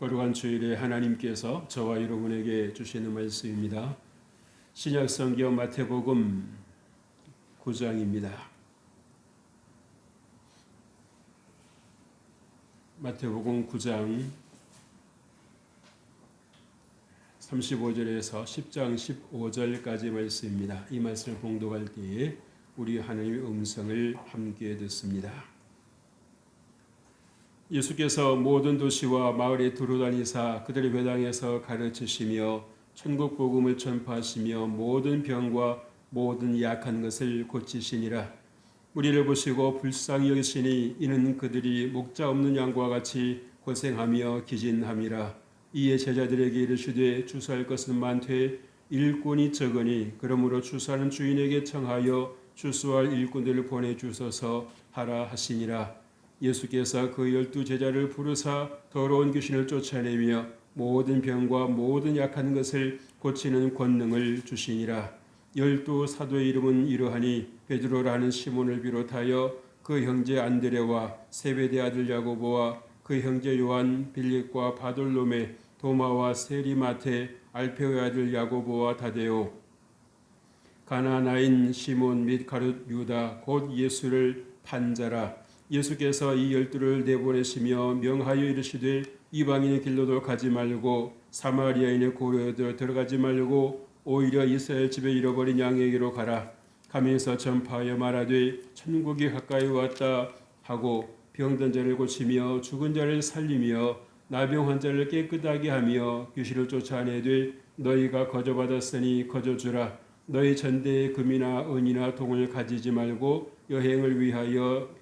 거룩한 주일에 하나님께서 저와 여러분에게 주시는 말씀입니다. 신약성경 마태복음 9장입니다. 마태복음 9장 35절에서 10장 15절까지 말씀입니다. 이 말씀을 봉독할 때에 우리 하나님의 음성을 함께 듣습니다. 예수께서 모든 도시와 마을에 두루다니사 그들의 회당에서 가르치시며 천국 복음을 전파하시며 모든 병과 모든 약한 것을 고치시니라. 무리를 보시고 불쌍히 여기시니 이는 그들이 목자 없는 양과 같이 고생하며 기진함이라. 이에 제자들에게 이르시되 주수할 것은 많되 일꾼이 적으니 그러므로 주수하는 주인에게 청하여 주수할 일꾼들을 보내주소서 하라 하시니라. 예수께서 그 12 제자를 부르사 더러운 귀신을 쫓아내며 모든 병과 모든 약한 것을 고치는 권능을 주시니라. 12 사도의 이름은 이러하니 베드로라는 시몬을 비롯하여 그 형제 안드레와 세베대 아들 야고보와 그 형제 요한, 빌립과 바돌로메, 도마와 세리마테, 알페오의 아들 야고보와 다데오, 가나나인 시몬 및 가룟 유다 곧 예수를 판 자라. 예수께서 이 12를 내보내시며 명하여 이르시되 이방인의 길로도 가지 말고 사마리아인의 고려에도 들어가지 말고 오히려 이스라엘 집에 잃어버린 양에게로 가라. 가면서 전파하여 말하되 천국이 가까이 왔다 하고 병든 자를 고치며 죽은 자를 살리며 나병 환자를 깨끗하게 하며 귀신을 쫓아내되 너희가 거저받았으니 거저주라. 너희 전대에 금이나 은이나 동을 가지지 말고 여행을 위하여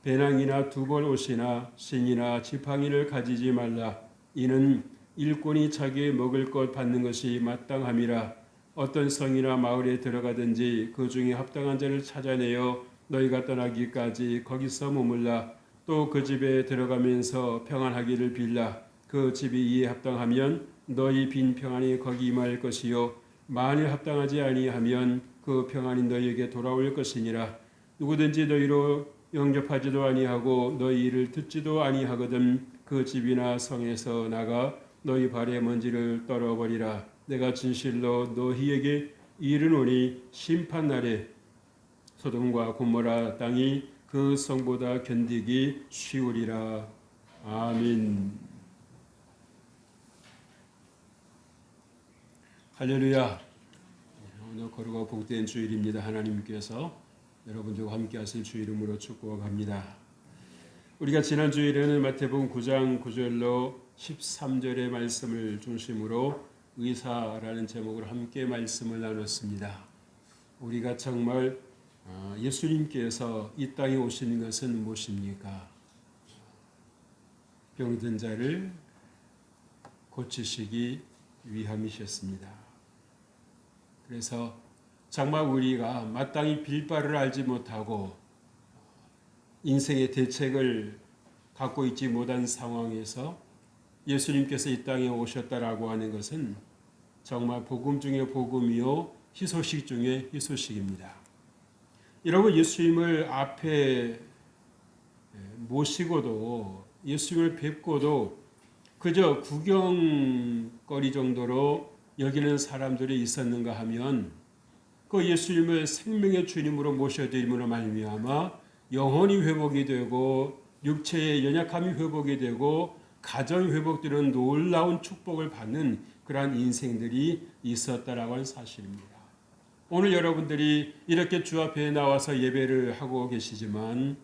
배낭이나 두벌 옷이나 신이나 지팡이를 가지지 말라. 이는 일꾼이 자기의 먹을 것 받는 것이 마땅함이라. 어떤 성이나 마을에 들어가든지 그 중에 합당한 자를 찾아내어 너희가 떠나기까지 거기서 머물라. 또 그 집에 들어가면서 평안하기를 빌라. 그 집이 이에 합당하면 너희 빈 평안이 거기 임할 것이요 만일 합당하지 아니하면 그 평안이 너희에게 돌아올 것이니라. 누구든지 너희로 영접하지도 아니하고 너희 일을 듣지도 아니하거든 그 집이나 성에서 나가 너희 발의 먼지를 떨어버리라. 내가 진실로 너희에게 이르노니 심판날에 소돔과 고모라 땅이 그 성보다 견디기 쉬우리라. 아멘. 할렐루야. 오늘 거룩하고 복된 주일입니다. 하나님께서 여러분들과 함께 하실 주 이름으로 축복합니다. 우리가 지난 주일에는 마태복음 9장 9절로 13절의 말씀을 중심으로 의사라는 제목으로 함께 말씀을 나눴습니다. 우리가 정말 예수님께서 이 땅에 오신 것은 무엇입니까? 병든 자를 고치시기 위함이셨습니다. 그래서 정말 우리가 마땅히 빌바를 알지 못하고 인생의 대책을 갖고 있지 못한 상황에서 예수님께서 이 땅에 오셨다라고 하는 것은 정말 복음 중에 복음이요 희소식 중에 희소식입니다. 여러분, 예수님을 앞에 모시고도 예수님을 뵙고도 그저 구경거리 정도로 여기는 사람들이 있었는가 하면 그 예수님을 생명의 주님으로 모셔드림으로 말미암아 영혼이 회복이 되고 육체의 연약함이 회복이 되고 가정이 회복되는 놀라운 축복을 받는 그러한 인생들이 있었다라고 하는 사실입니다. 오늘 여러분들이 이렇게 주 앞에 나와서 예배를 하고 계시지만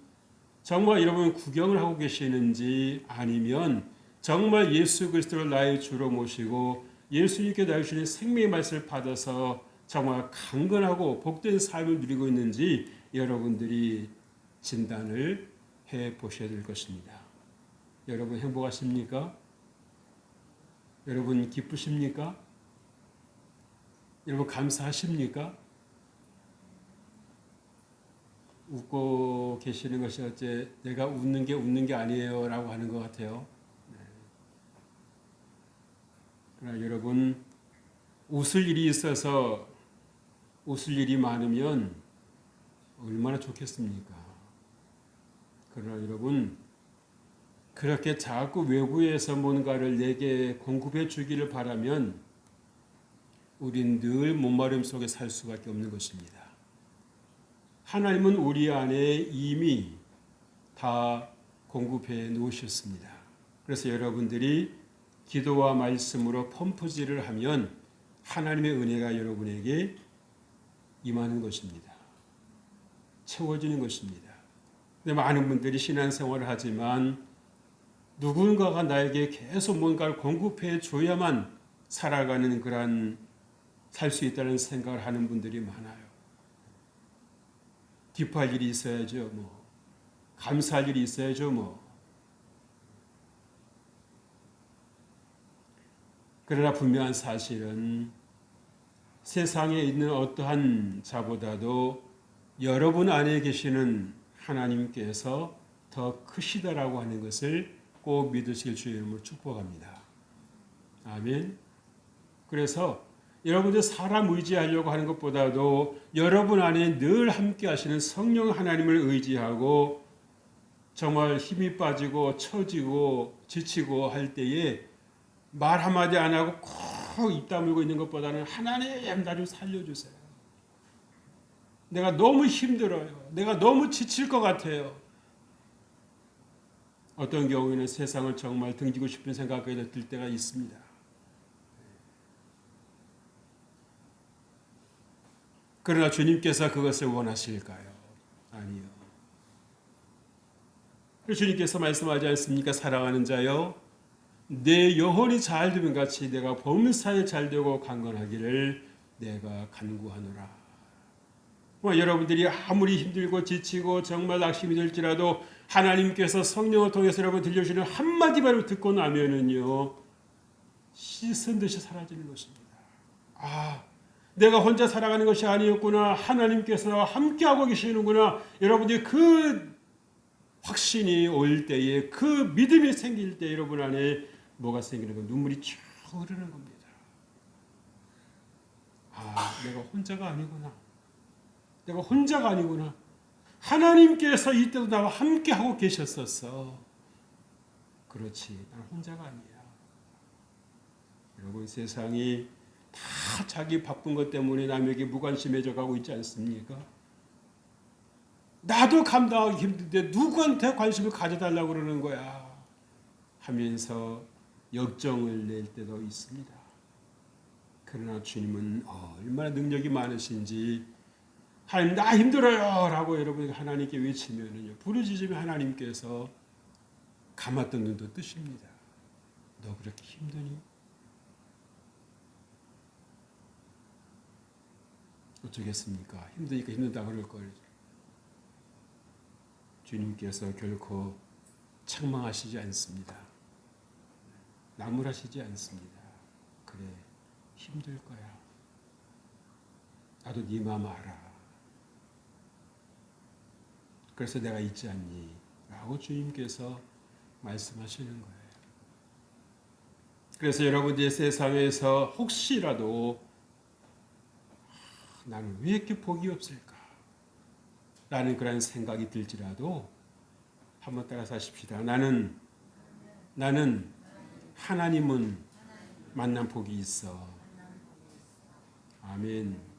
정말 여러분 구경을 하고 계시는지 아니면 정말 예수 그리스도를 나의 주로 모시고 예수님께 주시는 생명의 말씀을 받아서 정말 강건하고 복된 삶을 누리고 있는지 여러분들이 진단을 해 보셔야 될 것입니다. 여러분 행복하십니까? 여러분 기쁘십니까? 여러분 감사하십니까? 웃고 계시는 것이 어째 내가 웃는 게 아니에요 라고 하는 것 같아요. 그러나 여러분 웃을 일이 있어서 웃을 일이 많으면 얼마나 좋겠습니까? 그러나 여러분 그렇게 자꾸 외부에서 뭔가를 내게 공급해 주기를 바라면 우린 늘 목마름 속에 살 수밖에 없는 것입니다. 하나님은 우리 안에 이미 다 공급해 놓으셨습니다. 그래서 여러분들이 기도와 말씀으로 펌프질을 하면 하나님의 은혜가 여러분에게 임하는 것입니다. 채워지는 것입니다. 근데 많은 분들이 신앙생활을 하지만 누군가가 나에게 계속 뭔가를 공급해 줘야만 살아가는 그런 살 수 있다는 생각을 하는 분들이 많아요. 기뻐할 일이 있어야죠. 감사할 일이 있어야죠. 그러나 분명한 사실은 세상에 있는 어떠한 자보다도 여러분 안에 계시는 하나님께서 더 크시다라고 하는 것을 꼭 믿으실 주의 이름으로 축복합니다. 아멘. 그래서 여러분들 사람 의지하려고 하는 것보다도 여러분 안에 늘 함께 하시는 성령 하나님을 의지하고 정말 힘이 빠지고 처지고 지치고 할 때에 말 한마디 안 하고 콕 입 다물고 있는 것보다는 하나님 나 좀 살려주세요. 내가 너무 힘들어요. 내가 너무 지칠 것 같아요. 어떤 경우에는 세상을 정말 등지고 싶은 생각이 들 때가 있습니다. 그러나 주님께서 그것을 원하실까요? 아니요. 주님께서 말씀하지 않습니까? 사랑하는 자여, 내 영혼이 잘 되면 같이 내가 범사에 잘 되고 강건하기를 내가 간구하노라. 여러분들이 아무리 힘들고 지치고 정말 낙심이 될지라도 하나님께서 성령을 통해서 여러분 들려주시는 한마디만 듣고 나면은요, 씻은 듯이 사라지는 것입니다. 내가 혼자 살아가는 것이 아니었구나. 하나님께서 함께하고 계시는구나. 여러분들이 그 확신이 올 때에, 그 믿음이 생길 때 여러분 안에 뭐가 생기는 건 눈물이 쭉 흐르는 겁니다. 내가 혼자가 아니구나. 내가 혼자가 아니구나. 하나님께서 이때도 나와 함께하고 계셨었어. 그렇지. 나는 혼자가 아니야. 여러분 세상이 다 자기 바쁜 것 때문에 남에게 무관심해져 가고 있지 않습니까? 나도 감당하기 힘든데 누구한테 관심을 가져달라고 그러는 거야 하면서 역정을 낼 때도 있습니다. 그러나 주님은 얼마나 능력이 많으신지 하나님 나 힘들어요 라고 여러분이 하나님께 외치면은요, 부르짖으면 하나님께서 감았던 눈도 뜨십니다. 너 그렇게 힘드니? 어쩌겠습니까? 힘드니까 힘들다 그럴 걸. 주님께서 결코 책망하시지 않습니다. 나무라시지 않습니다. 그래, 힘들 거야. 나도 네 마음 알아. 그래서 내가 있지 않니? 라고 주님께서 말씀하시는 거예요. 그래서 여러분들의 세상에서 혹시라도 나는 왜 이렇게 복이 없을까? 라는 그런 생각이 들지라도 한번 따라서 하십시다. 나는 하나님은 만난 복이 있어. 아멘.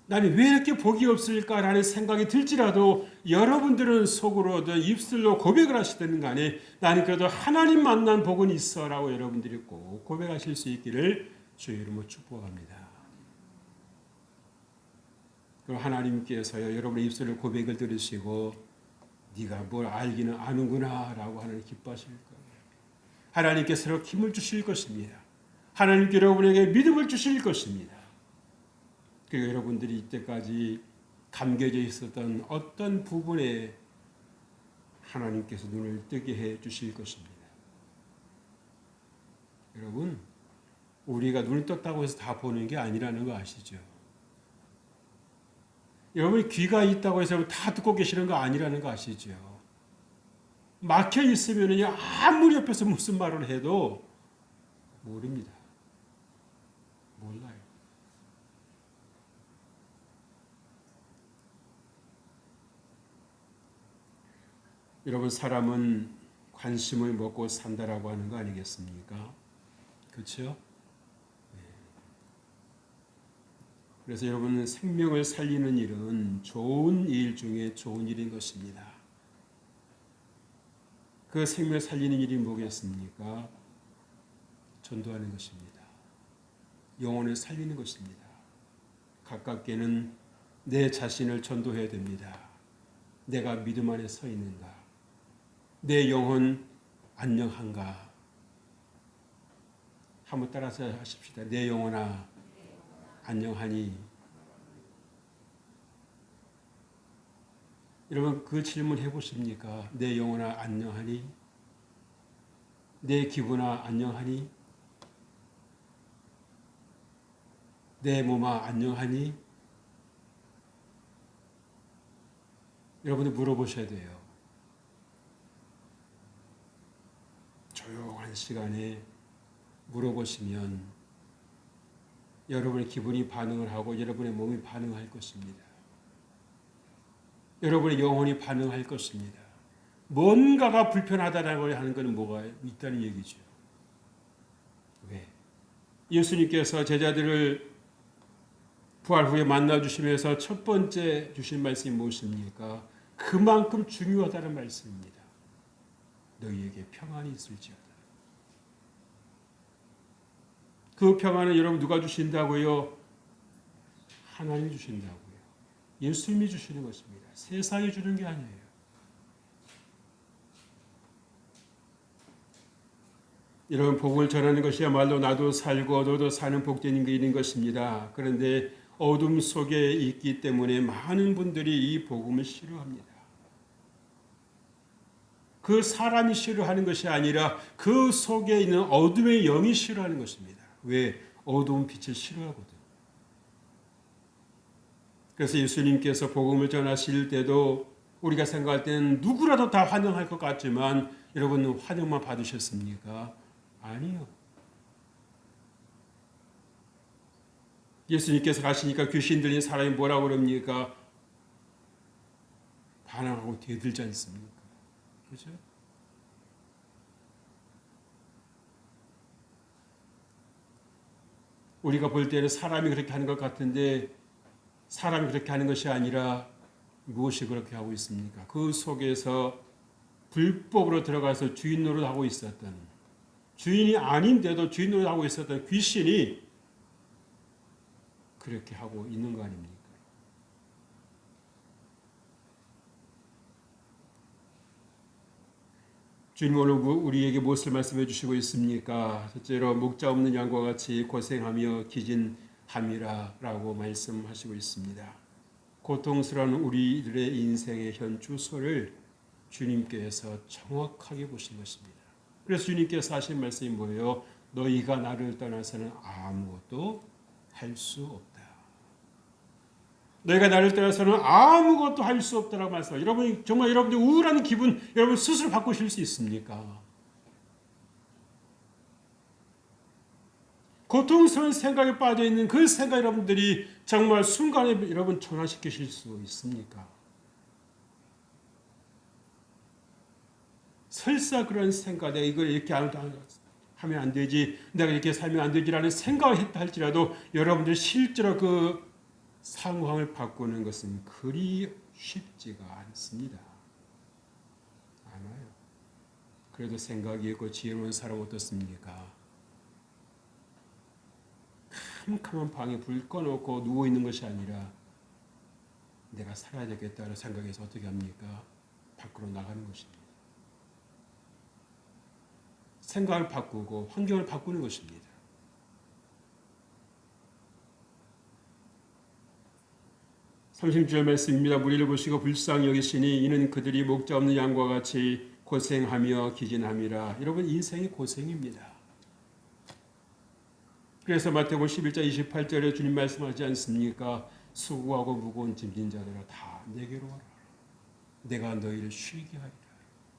나는 왜 이렇게 복이 없을까라는 생각이 들지라도 여러분들은 속으로든 입술로 고백을 하시든 간에 나는 그래도 하나님 만난 복은 있어 라고 여러분들이 꼭 고백하실 수 있기를 주의 이름으로 축복합니다. 그럼 하나님께서요, 여러분의 입술로 고백을 들으시고 네가 뭘 알기는 아는구나 라고 하나님 기뻐하실 거예요. 하나님께서 힘을 주실 것입니다. 하나님께 여러분에게 믿음을 주실 것입니다. 그리고 여러분들이 이때까지 감겨져 있었던 어떤 부분에 하나님께서 눈을 뜨게 해 주실 것입니다. 여러분, 우리가 눈을 떴다고 해서 다 보는 게 아니라는 거 아시죠? 여러분이 귀가 있다고 해서 다 듣고 계시는 거 아니라는 거 아시죠? 막혀 있으면요, 아무리 옆에서 무슨 말을 해도 모릅니다. 몰라요. 여러분, 사람은 관심을 먹고 산다라고 하는 거 아니겠습니까? 그렇죠? 그래서 여러분, 생명을 살리는 일은 좋은 일 중에 좋은 일인 것입니다. 그 생명을 살리는 일이 뭐겠습니까? 전도하는 것입니다. 영혼을 살리는 것입니다. 가깝게는 내 자신을 전도해야 됩니다. 내가 믿음 안에 서 있는가? 내 영혼 안녕한가? 한번 따라서 하십시다. 내 영혼아 안녕하니? 여러분, 그 질문 해보십니까? 내 영혼아 안녕하니? 내 기분아 안녕하니? 내 몸아 안녕하니? 여러분이 물어보셔야 돼요. 조용한 시간에 물어보시면 여러분의 기분이 반응을 하고 여러분의 몸이 반응할 것입니다. 여러분의 영혼이 반응할 것입니다. 뭔가가 불편하다는 걸 하는 것은 뭐가 있다는 얘기죠. 왜? 예수님께서 제자들을 부활 후에 만나주시면서 첫 번째 주신 말씀이 무엇입니까? 그만큼 중요하다는 말씀입니다. 너희에게 평안이 있을지어다. 그 평안은 여러분 누가 주신다고요? 하나님이 주신다고요. 예수님이 주시는 것입니다. 세상이 주는 게 아니에요. 여러분, 복음을 전하는 것이야말로 나도 살고 너도 사는 복된 일인 것입니다. 그런데 어둠 속에 있기 때문에 많은 분들이 이 복음을 싫어합니다. 그 사람이 싫어하는 것이 아니라 그 속에 있는 어둠의 영이 싫어하는 것입니다. 왜? 어두운 빛을 싫어하거든. 그래서 예수님께서 복음을 전하실 때도 우리가 생각할 때는 누구라도 다 환영할 것 같지만 여러분, 환영만 받으셨습니까? 아니요. 예수님께서 가시니까 귀신 들린 사람이 뭐라고 그럽니까? 반항하고 대들지 않습니까? 그죠? 우리가 볼 때는 사람이 그렇게 하는 것 같은데 사람이 그렇게 하는 것이 아니라 무엇이 그렇게 하고 있습니까? 그 속에서 불법으로 들어가서 주인 노릇하고 있었던, 주인이 아닌데도 주인 노릇하고 있었던 귀신이 그렇게 하고 있는 거 아닙니까? 주님 오늘 우리에게 무엇을 말씀해 주시고 있습니까? 첫째로 목자 없는 양과 같이 고생하며 기진함이라 라고 말씀하시고 있습니다. 고통스러운 우리들의 인생의 현 주소를 주님께서 정확하게 보신 것입니다. 그래서 주님께서 하신 말씀이 뭐예요? 너희가 나를 떠나서는 아무것도 할 수 없다. 너희가 나를 떠나서는 아무것도 할 수 없다라고 말씀하세요. 여러분, 정말 여러분들 우울한 기분 여러분 스스로 바꾸실 수 있습니까? 고통스러운 생각에 빠져 있는 그 생각 여러분들이 정말 순간에 여러분 전환시키실 수 있습니까? 설사 그런 생각, 내가 이걸 이렇게 하면 안 되지, 내가 이렇게 살면 안 되지라는 생각을 했다 할지라도 여러분들 실제로 그 상황을 바꾸는 것은 그리 쉽지가 않습니다. 않아요. 그래도 생각이 있고 지혜로운 사람 어떻습니까? 캄캄한 방에 불 꺼놓고 누워있는 것이 아니라 내가 살아야 되겠다는 생각에서 어떻게 합니까? 밖으로 나가는 것입니다. 생각을 바꾸고 환경을 바꾸는 것입니다. (30절) 말씀입니다. 무리를 보시고 불쌍히 여기시니 이는 그들이 목자 없는 양과 같이 고생하며 기진함이라. 여러분, 인생이 고생입니다. 그래서 마태복음 11장 28절에 주님 말씀하지 않습니까? 수고하고 무거운 짐진 자들아 다 내게로 와라. 내가 너희를 쉬게 하리라.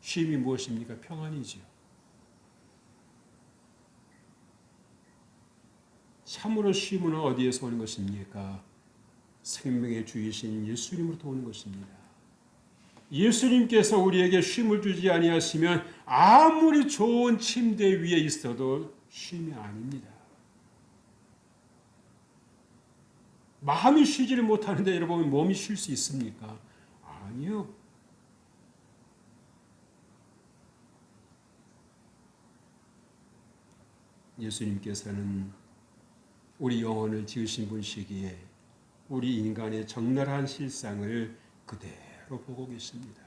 쉼이 무엇입니까? 평안이죠. 참으로 쉼은 어디에서 오는 것입니까? 생명의 주이신 예수님으로부터 오는 것입니다. 예수님께서 우리에게 쉼을 주지 아니하시면 아무리 좋은 침대 위에 있어도 쉼이 아닙니다. 마음이 쉬지를 못하는데 여러분 몸이 쉴 수 있습니까? 아니요. 예수님께서는 우리 영혼을 지으신 분이시기에 우리 인간의 적나라한 실상을 그대로 보고 계십니다.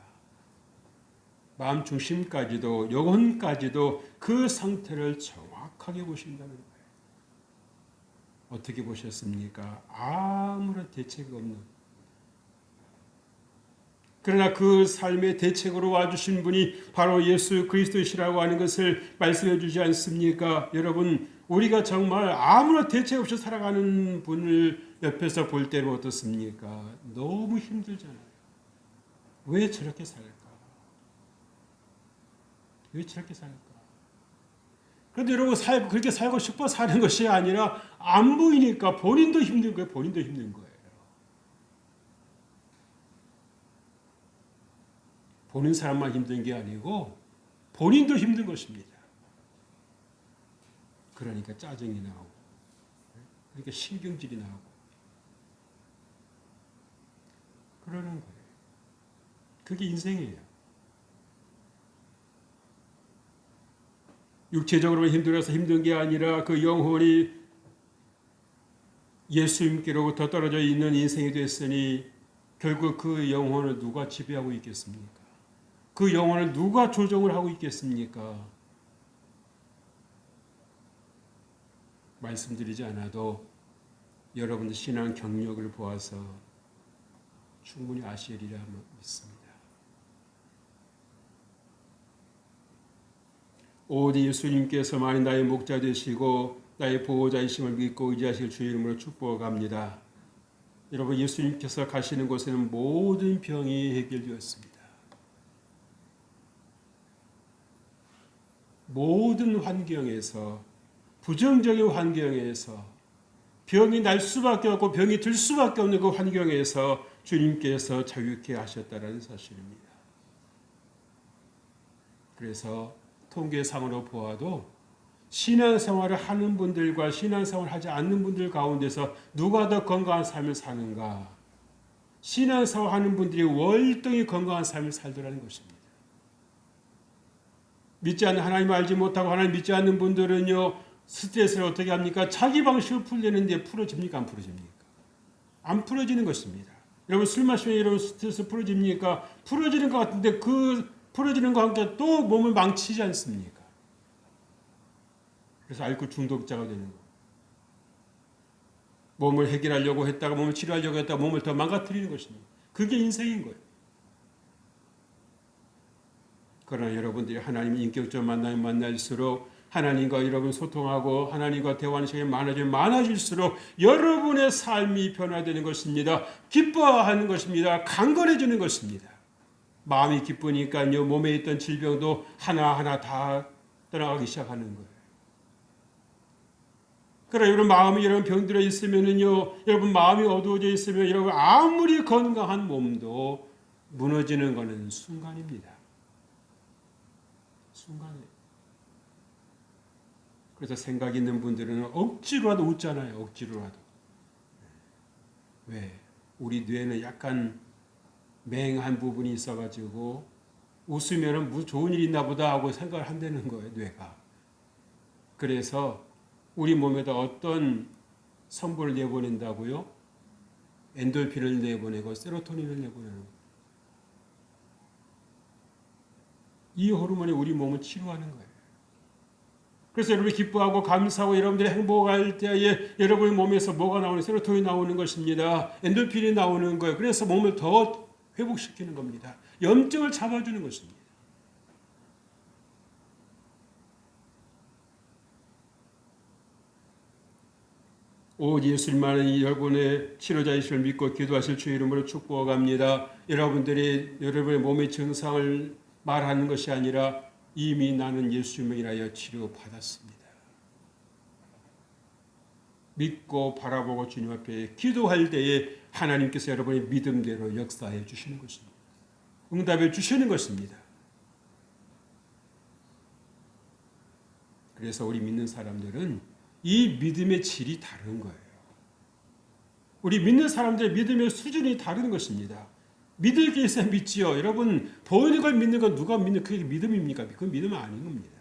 마음 중심까지도 영혼까지도 그 상태를 정확하게 보신다는 거예요. 어떻게 보셨습니까? 아무런 대책 없는. 그러나 그 삶의 대책으로 와주신 분이 바로 예수 그리스도시라고 하는 것을 말씀해 주지 않습니까? 여러분, 우리가 정말 아무런 대책 없이 살아가는 분을 옆에서 볼 때는 어떻습니까? 너무 힘들잖아요. 왜 저렇게 살까? 왜 저렇게 살까? 그런데 여러분, 그렇게 살고 싶어 사는 것이 아니라 안 보이니까 본인도 힘든 거예요. 본인도 힘든 거예요. 보는 사람만 힘든 게 아니고 본인도 힘든 것입니다. 그러니까 짜증이 나오고, 그러니까 신경질이 나오고, 그러는 거예요. 그게 인생이에요. 육체적으로 힘들어서 힘든 게 아니라 그 영혼이 예수님께로부터 떨어져 있는 인생이 됐으니 결국 그 영혼을 누가 지배하고 있겠습니까? 그 영혼을 누가 조정을 하고 있겠습니까? 말씀드리지 않아도 여러분들 신앙 경력을 보아서 충분히 아시리라 믿습니다. 오직 예수님께서만이 나의 목자 되시고 나의 보호자이심을 믿고 의지하실 주의 이름으로 축복합니다. 여러분, 예수님께서 가시는 곳에는 모든 병이 해결되었습니다. 모든 환경에서, 부정적인 환경에서, 병이 날 수밖에 없고 병이 들 수밖에 없는 그 환경에서 주님께서 자유케 하셨다는 사실입니다. 그래서 통계상으로 보아도 신앙생활을 하는 분들과 신앙생활을 하지 않는 분들 가운데서 누가 더 건강한 삶을 사는가? 신앙생활 하는 분들이 월등히 건강한 삶을 살더라는 것입니다. 믿지 않는 하나님을 알지 못하고 하나님 믿지 않는 분들은요, 스트레스를 어떻게 합니까? 자기 방식으로 풀리는데 풀어집니까? 안 풀어집니까? 안 풀어지는 것입니다. 여러분, 술 마시면 여러분 스트레스 풀어집니까? 풀어지는 것 같은데 그 풀어지는 것과 함께 또 몸을 망치지 않습니까? 그래서 알코올 중독자가 되는 거예요. 몸을 해결하려고 했다가 몸을 치료하려고 했다가 몸을 더 망가뜨리는 것입니다. 그게 인생인 거예요. 그러나 여러분들이 하나님의 인격적 만나면 만날수록 하나님과 여러분 소통하고 하나님과 대화하는 시간이 많아질수록 여러분의 삶이 변화되는 것입니다. 기뻐하는 것입니다. 강건해지는 것입니다. 마음이 기쁘니까요, 몸에 있던 질병도 하나하나 다 떠나가기 시작하는 거예요. 그래, 여러분 마음이 여러분 병들어 있으면은요, 여러분 마음이 어두워져 있으면 여러분 아무리 건강한 몸도 무너지는 것은 순간입니다. 순간이에요. 그래서 생각 있는 분들은 억지로라도 웃잖아요. 억지로라도. 왜? 우리 뇌는 약간 맹한 부분이 있어가지고 웃으면 좋은 일이 있나 보다 하고 생각을 한다는 거예요. 뇌가. 그래서 우리 몸에다 어떤 성분을 내보낸다고요? 엔돌핀을 내보내고 세로토닌을 내보내는 거예요. 이 호르몬이 우리 몸을 치료하는 거예요. 그래서 여러분이 기뻐하고 감사하고 여러분들이 행복할 때에 여러분의 몸에서 뭐가 나오는 세로토닌이 나오는 것입니다. 엔돌핀이 나오는 거예요. 그래서 몸을 더 회복시키는 겁니다. 염증을 잡아주는 것입니다. 오직 예수님만이 여러분의 치료자이심을 믿고 기도하실 주의 이름으로 축복합니다. 여러분의 몸의 증상을 말하는 것이 아니라 이미 나는 예수님을 인하여 치료받았습니다. 믿고 바라보고 주님 앞에 기도할 때에 하나님께서 여러분의 믿음대로 역사해 주시는 것입니다. 응답해 주시는 것입니다. 그래서 우리 믿는 사람들은 이 믿음의 질이 다른 거예요. 우리 믿는 사람들의 믿음의 수준이 다른 것입니다. 믿을 게 있어야 믿지요. 여러분, 보이는 걸 믿는 건 누가 믿는 그게 믿음입니까? 그건 믿음은 아닌 겁니다.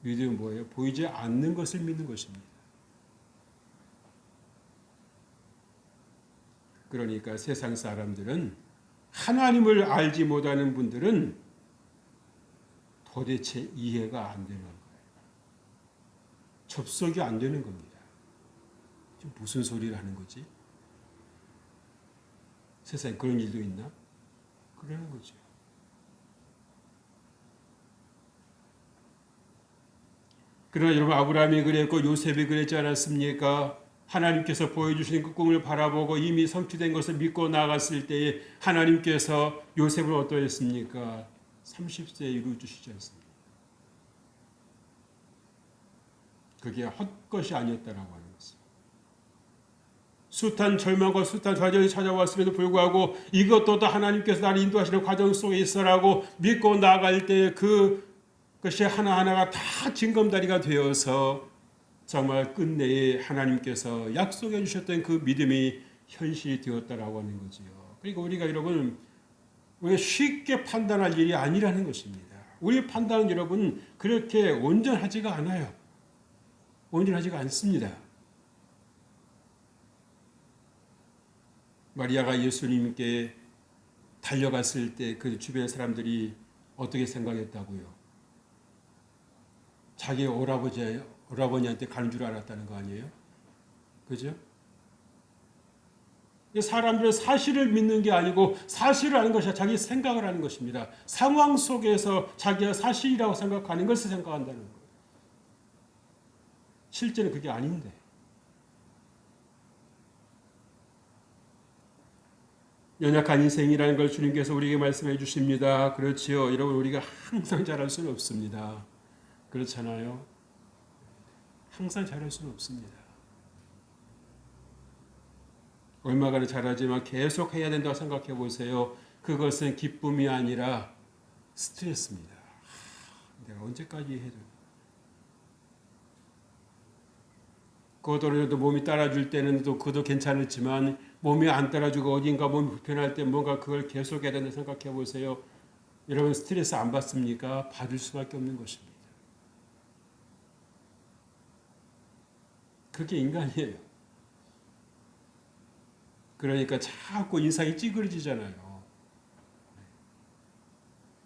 믿음은 뭐예요? 보이지 않는 것을 믿는 것입니다. 그러니까 세상 사람들은 하나님을 알지 못하는 분들은 도대체 이해가 안 되는 거예요. 접속이 안 되는 겁니다. 지금 무슨 소리를 하는 거지? 세상에 그런 일도 있나? 그러는 거죠. 그러나 여러분, 아브라함이 그랬고 요셉이 그랬지 않았습니까? 하나님께서 보여주신 그 꿈을 바라보고 이미 성취된 것을 믿고 나아갔을 때에 하나님께서 요셉을 어떠했습니까? 30세에 이루어주시지 않습니까? 그게 헛것이 아니었다라고 하는 것입니다. 숱한 절망과 숱한 좌절이 찾아왔음에도 불구하고 이것도 하나님께서 나를 인도하시는 과정 속에 있어라고 믿고 나아갈 때 그것이 하나하나가 다 징검다리가 되어서 정말 끝내에 하나님께서 약속해 주셨던 그 믿음이 현실이 되었다라고 하는 거지요. 그러니까 우리가 여러분 쉽게 판단할 일이 아니라는 것입니다. 우리 판단은 여러분 그렇게 온전하지가 않아요. 온전하지가 않습니다. 마리아가 예수님께 달려갔을 때 그 주변 사람들이 어떻게 생각했다고요? 자기 오라버니한테 가는 줄 알았다는 거 아니에요? 그죠? 사람들은 사실을 믿는 게 아니고 사실을 아는 것이 자기 생각을 하는 것입니다. 상황 속에서 자기가 사실이라고 생각하는 것을 생각한다는 거예요. 실제는 그게 아닌데. 연약한 인생이라는 걸 주님께서 우리에게 말씀해 주십니다. 그렇지요. 여러분, 우리가 항상 잘할 수는 없습니다. 그렇잖아요. 항상 잘할 수는 없습니다. 얼마간은 잘하지만 계속 해야 된다고 생각해 보세요. 그것은 기쁨이 아니라 스트레스입니다. 내가 언제까지 해야 되나? 그것도 몸이 따라줄 때는 또 그것도 괜찮았지만 몸이 안 따라주고 어딘가 몸이 불편할 때 뭔가 그걸 계속 해야 된다 생각해 보세요. 여러분 스트레스 안 받습니까? 받을 수밖에 없는 것입니다. 그게 인간이에요. 그러니까 자꾸 인상이 찌그러지잖아요.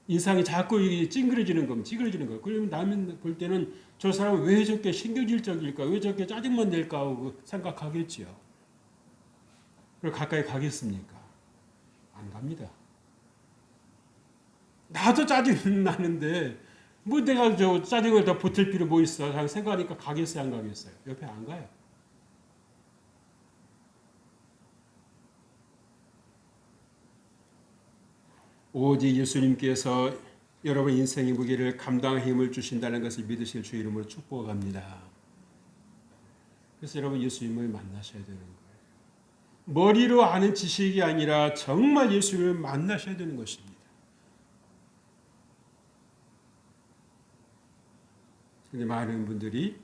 인상이 자꾸 찡그러지는 겁니다. 찌그러지는 거예요. 그러면 남이 볼 때는 저 사람은 왜 저렇게 신경질적일까? 왜 저렇게 짜증만 낼까? 하고 생각하겠지요. 그리고 가까이 가겠습니까? 안 갑니다. 나도 짜증 나는데 뭐 내가 저 짜증을 더 버틸 필요 뭐 있어? 생각하니까 가겠어요? 안 가겠어요? 옆에 안 가요. 오직 예수님께서 여러분 인생의 무게를 감당할 힘을 주신다는 것을 믿으실 주 이름으로 축복합니다. 그래서 여러분 예수님을 만나셔야 되는 거예요. 머리로 아는 지식이 아니라 정말 예수님을 만나셔야 되는 것입니다. 그런데 많은 분들이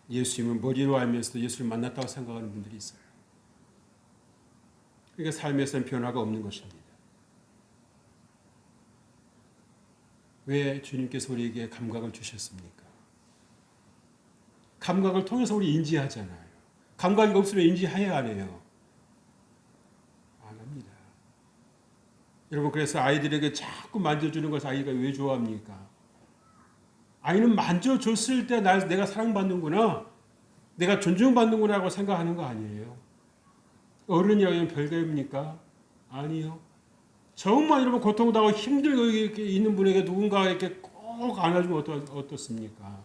예수님을 머리로 알면서도 예수를 만났다고 생각하는 분들이 있어요. 그러니까 삶에서는 변화가 없는 것입니다. 왜 주님께서 우리에게 감각을 주셨습니까? 감각을 통해서 우리 인지하잖아요. 감각이 없으면 인지해야 안 해요. 안 합니다. 여러분 그래서 아이들에게 자꾸 만져주는 것을 아이가 왜 좋아합니까? 아이는 만져줬을 때 내가 사랑받는구나, 내가 존중받는구나 하고 생각하는 거 아니에요. 어른이라면 별거입니까? 아니요. 정말 여러분 고통당하고 힘들고 이렇게 있는 분에게 누군가 이렇게 꼭 안아주면 어떻습니까?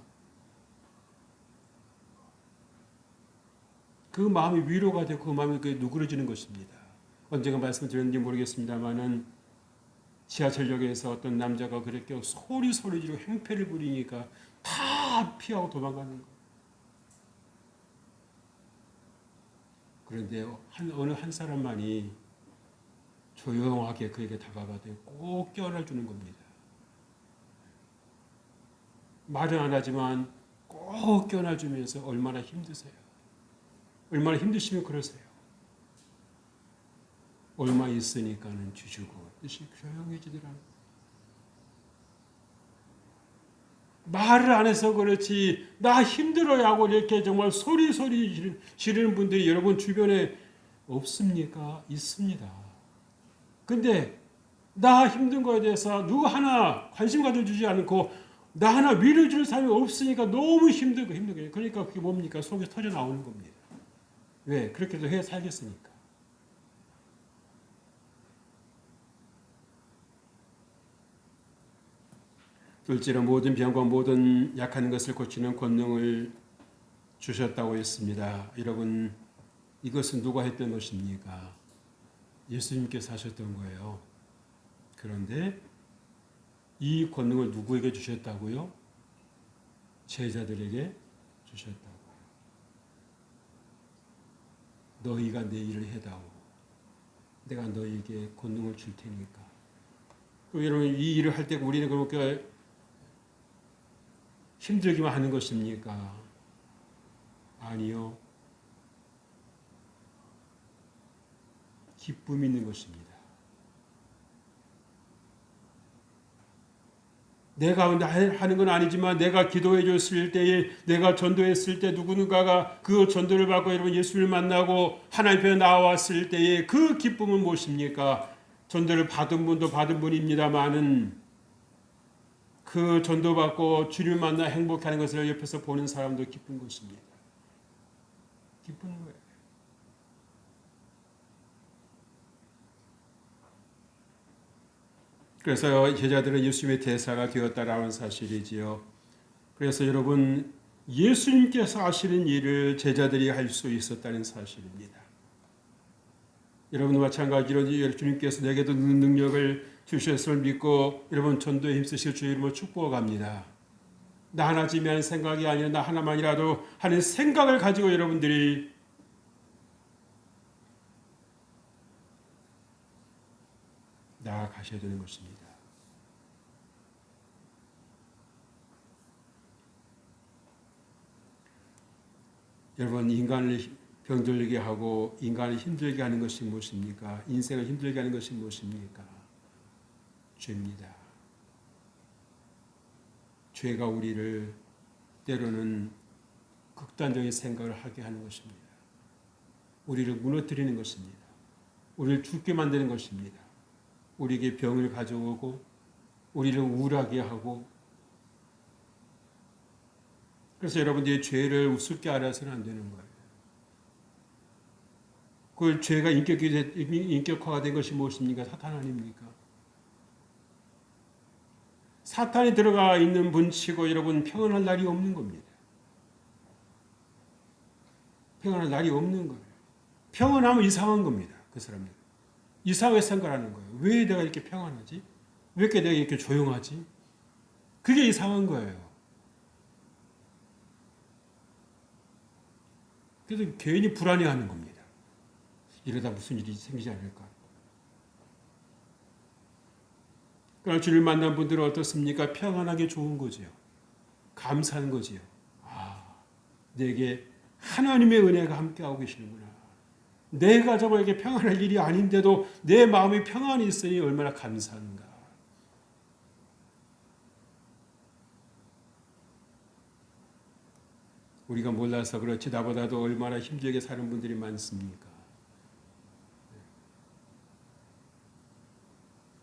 그 마음이 위로가 되고 그 마음이 누그러지는 것입니다. 언젠가 말씀드렸는지 모르겠습니다만은 지하철역에서 어떤 남자가 그렇게 소리 지르고 행패를 부리니까 다 피하고 도망가는 거예요. 그런데 어느 한 사람만이 조용하게 그에게 다가가되 꼭 껴안아주는 겁니다. 말은 안 하지만 꼭 껴안아주면서 얼마나 힘드세요. 얼마나 힘드시면 그러세요. 얼마 있으니까는 주주고 뜻이 조용해지더라고요. 말을 안 해서 그렇지 나 힘들어요 하고 이렇게 정말 소리 지르는 분들이 여러분 주변에 없습니까? 있습니다. 근데 나 힘든 거에 대해서 누구 하나 관심 가져주지 않고 나 하나 위로해 줄 사람이 없으니까 너무 힘들고 그러니까 그게 뭡니까? 속에서 터져 나오는 겁니다. 왜? 그렇게도 해 살겠으니까. 둘째로 모든 병과 모든 약한 것을 고치는 권능을 주셨다고 했습니다. 여러분 이것은 누가 했던 것입니까? 예수님께서 하셨던 거예요. 그런데 이 권능을 누구에게 주셨다고요? 제자들에게 주셨다고요. 너희가 내 일을 해다오. 내가 너희에게 권능을 줄 테니까. 여러분 이 일을 할 때 우리는 그렇게 힘들기만 하는 것입니까? 아니요. 기쁨이 있는 것입니다. 내가 하는 건 아니지만 내가 기도해 줬을 때에 내가 전도했을 때 누군가가 그 전도를 받고 여러분 예수를 만나고 하나님 앞에 나왔을 때에 그 기쁨은 무엇입니까? 전도를 받은 분도 받은 분입니다만은 그 전도받고 주를 만나 행복하는 것을 옆에서 보는 사람도 기쁜 것입니다. 기쁜 거예요. 그래서 제자들은 예수님의 대사가 되었다라는 사실이지요. 그래서 여러분 예수님께서 하시는 일을 제자들이 할 수 있었다는 사실입니다. 여러분도 마찬가지로 주님께서 내게도 능력을 주셨음을 믿고 여러분 전도에 힘쓰실 주 이름으로 축복합니다. 나 하나쯤이 하는 생각이 아니라 나 하나만이라도 하는 생각을 가지고 여러분들이 나아가셔야 되는 것입니다. 여러분 인간을 병들게 하고 인간을 힘들게 하는 것이 무엇입니까? 인생을 힘들게 하는 것이 무엇입니까? 죄입니다. 죄가 우리를 때로는 극단적인 생각을 하게 하는 것입니다. 우리를 무너뜨리는 것입니다. 우리를 죽게 만드는 것입니다. 우리에게 병을 가져오고 우리를 우울하게 하고 그래서 여러분들이 죄를 우습게 알아서는 안 되는 거예요. 그 죄가 인격화가 된 것이 무엇입니까? 사탄 아닙니까? 사탄이 들어가 있는 분치고 여러분 평안할 날이 없는 겁니다. 평안할 날이 없는 거예요. 평안하면 이상한 겁니다. 그 사람은. 이상하게 생각하는 거예요. 왜 내가 이렇게 평안하지? 왜 이렇게 내가 이렇게 조용하지? 그게 이상한 거예요. 그래서 괜히 불안해하는 겁니다. 이러다 무슨 일이 생기지 않을까? 그러나 주를 만난 분들은 어떻습니까? 평안하게 좋은 거지요. 감사한 거지요. 아, 내게 하나님의 은혜가 함께하고 계시는구나. 내가 정말 이게 평안할 일이 아닌데도 내 마음이 평안이 있으니 얼마나 감사한가. 우리가 몰라서 그렇지 나보다도 얼마나 힘들게 사는 분들이 많습니까?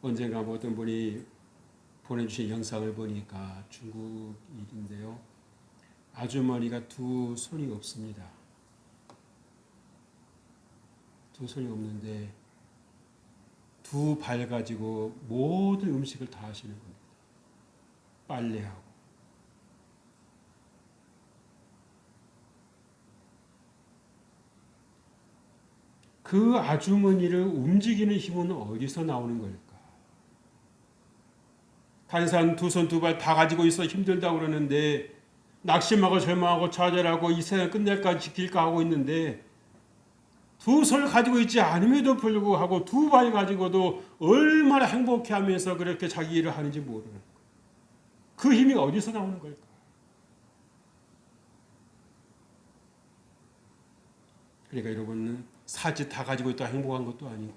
언젠가 어떤 분이 보내주신 영상을 보니까 중국 일인데요. 아주머니가 두 손이 없습니다. 두 손이 없는데 두 발 가지고 모든 음식을 다 하시는 겁니다. 빨래하고. 그 아주머니를 움직이는 힘은 어디서 나오는 걸까? 다른 사람 두 손 두 발 다 가지고 있어 힘들다고 그러는데 낙심하고 절망하고 좌절하고 이 세상 끝낼까 지킬까 하고 있는데 두 손을 가지고 있지 않음에도 불구하고 두 발 가지고도 얼마나 행복해하면서 그렇게 자기 일을 하는지 모르는 거예요. 그 힘이 어디서 나오는 걸까? 그러니까 여러분은 사지 다 가지고 있다 행복한 것도 아니고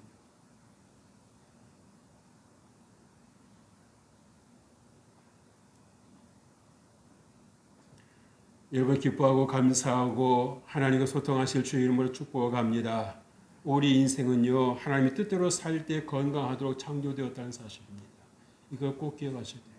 여러분 기뻐하고 감사하고 하나님과 소통하실 주의 이름으로 축복합니다. 우리 인생은요 하나님의 뜻대로 살 때 건강하도록 창조되었다는 사실입니다. 이걸 꼭 기억하셔야 돼요.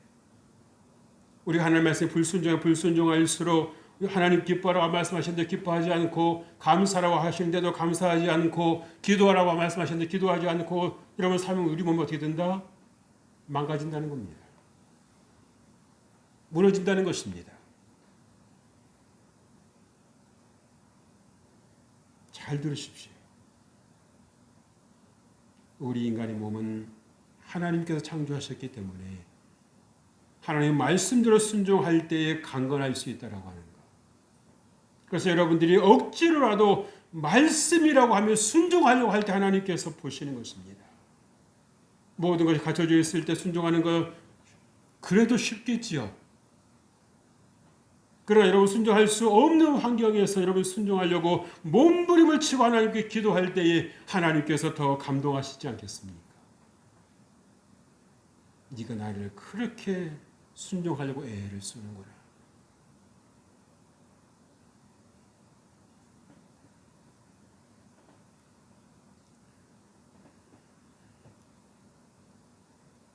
우리가 하나님 말씀에 불순종할수록 하나님 기뻐하라고 말씀하시는데 기뻐하지 않고 감사라고 하시는데도 감사하지 않고 기도하라고 말씀하시는데 기도하지 않고 이러면 삶은 우리 몸이 어떻게 된다? 망가진다는 겁니다. 무너진다는 것입니다. 잘 들으십시오. 우리 인간의 몸은 하나님께서 창조하셨기 때문에 하나님의 말씀대로 순종할 때에 강건할 수 있다라고 하는 것. 그래서 여러분들이 억지로라도 말씀이라고 하면 순종하려고 할 때 하나님께서 보시는 것입니다. 모든 것이 갖춰져 있을 때 순종하는 것 그래도 쉽겠지요. 그러나 여러분 순종할 수 없는 환경에서 여러분 순종하려고 몸부림을 치고 하나님께 기도할 때에 하나님께서 더 감동하시지 않겠습니까? 네가 나를 그렇게 순종하려고 애를 쓰는구나.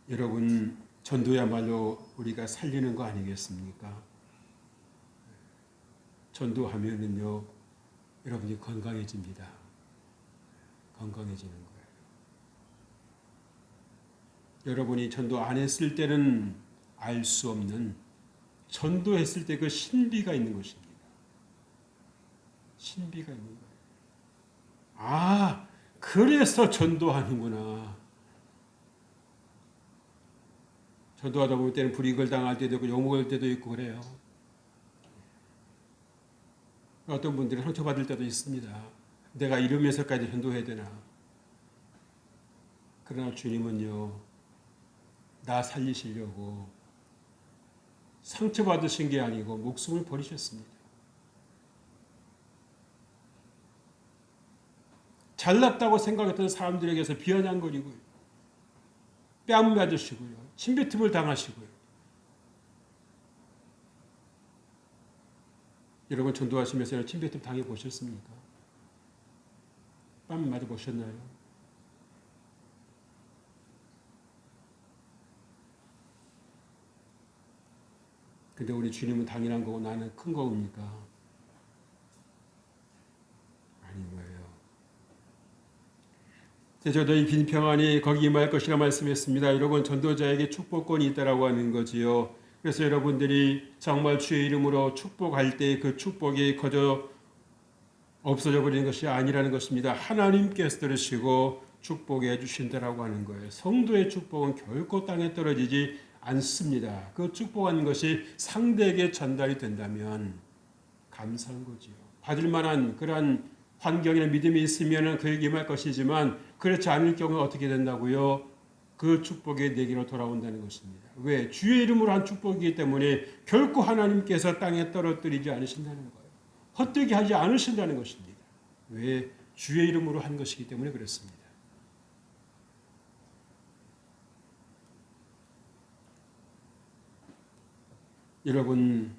여러분 전도야말로 우리가 살리는 거 아니겠습니까? 전도하면은요, 여러분이 건강해집니다. 건강해지는 거예요. 여러분이 전도 안 했을 때는 알 수 없는 전도했을 때 그 신비가 있는 것입니다. 신비가 있는 거예요. 아, 그래서 전도하는구나. 전도하다 보면 때는 불이익을 당할 때도 있고 욕먹을 때도 있고 그래요. 어떤 분들은 상처받을 때도 있습니다. 내가 이러면서까지 전도해야 되나. 그러나 주님은요, 나 살리시려고 상처받으신 게 아니고 목숨을 버리셨습니다. 잘났다고 생각했던 사람들에게서 비아냥거리고요. 뺨 맞으시고요. 침뱉음을 당하시고요. 여러분 전도하시면서 침뱉음 당해보셨습니까? 뺨 맞아보셨나요? 근데 우리 주님은 당연한 거고 나는 큰 거입니까? 아닌 거예요. 저도 이 빈평안이 거기 임할 것이라 말씀했습니다. 여러분 전도자에게 축복권이 있다라고 하는 거지요. 그래서 여러분들이 정말 주의 이름으로 축복할 때 그 축복이 거저 없어져 버리는 것이 아니라는 것입니다. 하나님께서 들으시고 축복해 주신다라고 하는 거예요. 성도의 축복은 결코 땅에 떨어지지 않습니다. 그 축복한 것이 상대에게 전달이 된다면 감사한 거지요. 받을 만한 그러한 환경이나 믿음이 있으면 그에게 임할 것이지만 그렇지 않을 경우에 어떻게 된다고요? 그 축복이 내게로 돌아온다는 것입니다. 왜? 주의 이름으로 한 축복이기 때문에 결코 하나님께서 땅에 떨어뜨리지 않으신다는 거예요. 헛되게 하지 않으신다는 것입니다. 왜? 주의 이름으로 한 것이기 때문에 그렇습니다. 여러분,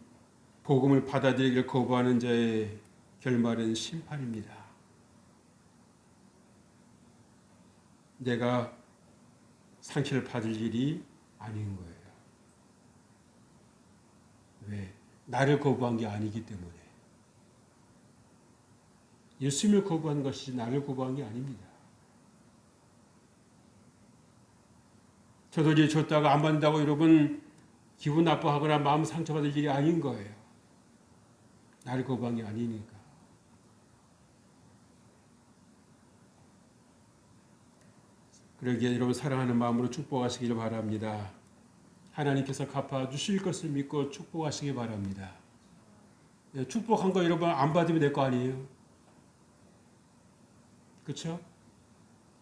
복음을 받아들이기를 거부하는 자의 결말은 심판입니다. 내가 상처를 받을 일이 아닌 거예요. 왜? 나를 거부한 게 아니기 때문에. 예수님을 거부한 것이지 나를 거부한 게 아닙니다. 저도 이제 줬다가 안 받는다고 여러분 기분 나빠하거나 마음 상처받을 일이 아닌 거예요. 나를 거부한 게 아니니까. 그러기에 여러분 사랑하는 마음으로 축복하시기를 바랍니다. 하나님께서 갚아주실 것을 믿고 축복하시기 바랍니다. 축복한 거 여러분 안 받으면 될 거 아니에요? 그렇죠?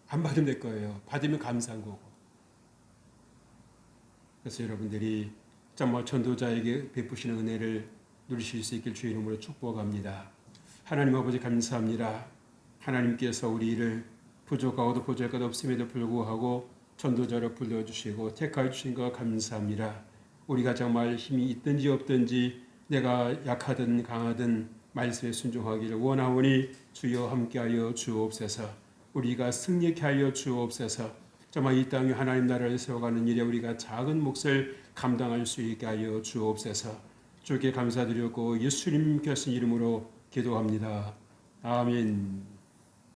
안 받으면 내 거예요. 받으면 감사한 거고. 그래서 여러분들이 정말 전도자에게 베푸시는 은혜를 누리실 수 있길 주의 이름으로 축복합니다. 하나님 아버지 감사합니다. 하나님께서 우리를 부족하고도 부족할 것 없음에도 불구하고 전도자로 불러주시고 택하여 주신 것 감사합니다. 우리가 정말 힘이 있든지 없든지 내가 약하든 강하든 말씀에 순종하기를 원하오니 주여 함께하여 주옵소서. 우리가 승리케 하여 주옵소서. 정말 이 땅에 하나님 나라를 세워가는 일에 우리가 작은 몫을 감당할 수 있게 하여 주옵소서. 주께 감사드렸고 예수님께서 이름으로 기도합니다. 아멘.